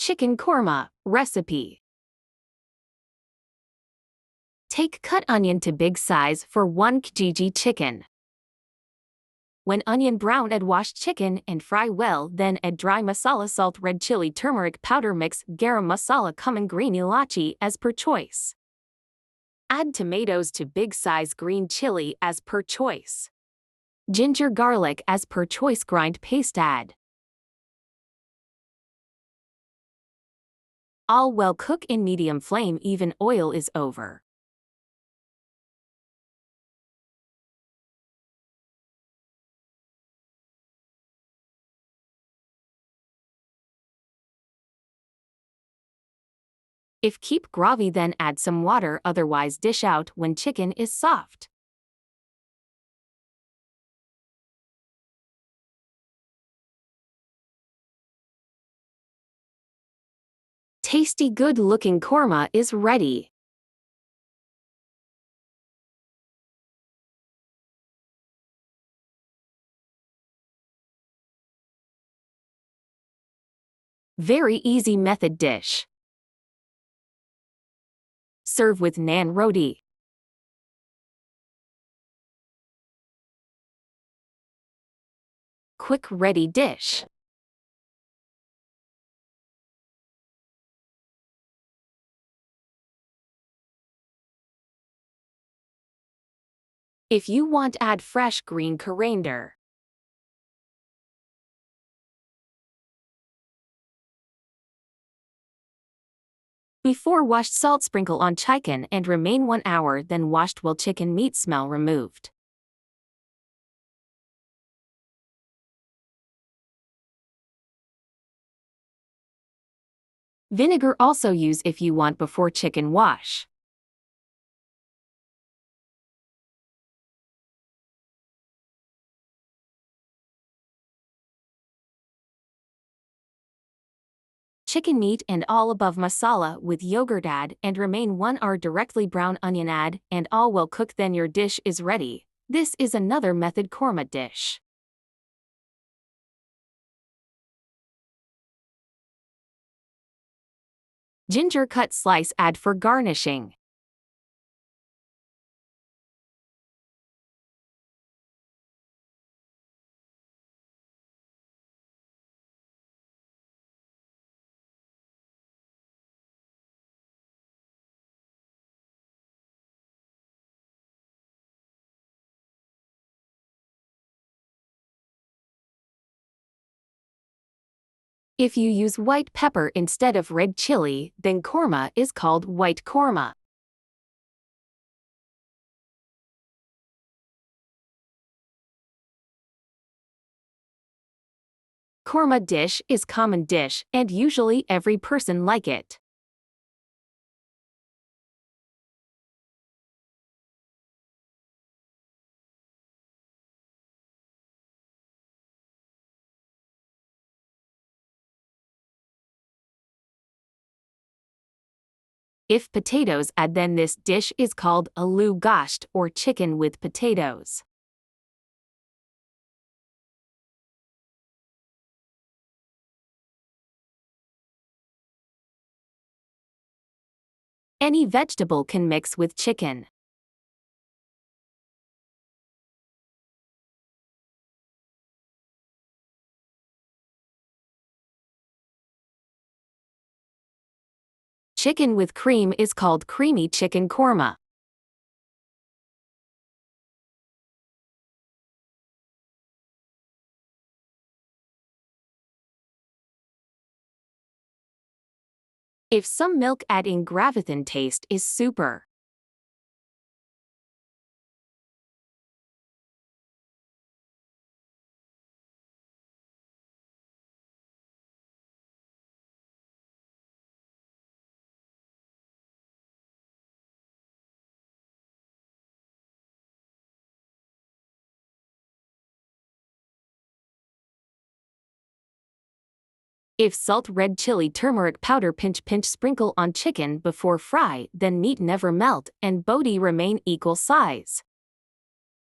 Chicken Qorma recipe. Take cut onion to big size for 1 kg chicken. When onion brown, add washed chicken and fry well, then add dry masala, salt, red chili, turmeric powder, mix garam masala, cumin, green ilachi as per choice. Add tomatoes to big size, green chili as per choice. Ginger, garlic as per choice, grind paste add. All well cook in medium flame even oil is over. If keep gravy, then add some water, otherwise dish out when chicken is soft. Tasty, good-looking korma is ready. Very easy method dish. Serve with naan roti. Quick ready dish. If you want, add fresh green coriander. Before washed, salt sprinkle on chicken and remain 1 hour, then washed well, chicken meat smell removed. Vinegar also use if you want before chicken wash. Chicken meat and all above masala with yogurt add and remain 1 hour, directly brown onion add and all well cook, then your dish is ready. This is another method korma dish. Ginger cut slice add for garnishing. If you use white pepper instead of red chili, then korma is called white korma. Korma dish is common dish and usually every person like it. If potatoes add, then this dish is called aloo gosht or chicken with potatoes. Any vegetable can mix with chicken. Chicken with cream is called creamy chicken korma. If some milk add in, gravithan taste is super. If salt, red chili, turmeric powder, pinch sprinkle on chicken before fry, then meat never melt and body remain equal size.